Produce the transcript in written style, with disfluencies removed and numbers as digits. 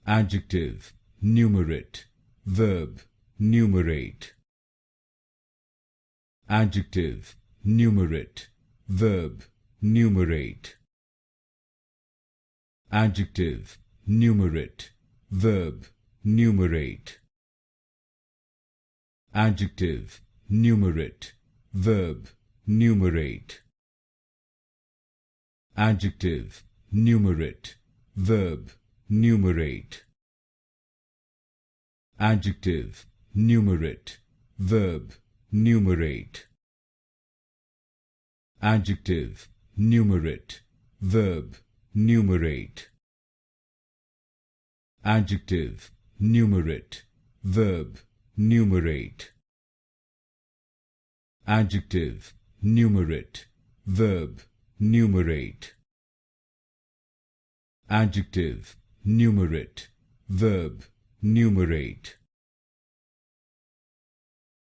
adjective, numerate, verb, numerate, adjective, numerate, verb, numerate, adjective, numerate, verb, numerate, adjective, numerate, verb, numerate, adjective, numerate, verb, numerate, adjective, numerate, verb, numerate, adjective, numerate, verb, numerate, adjective, numerate, verb, numerate, adjective, numerate, verb, numerate, adjective, numerate, verb, numerate,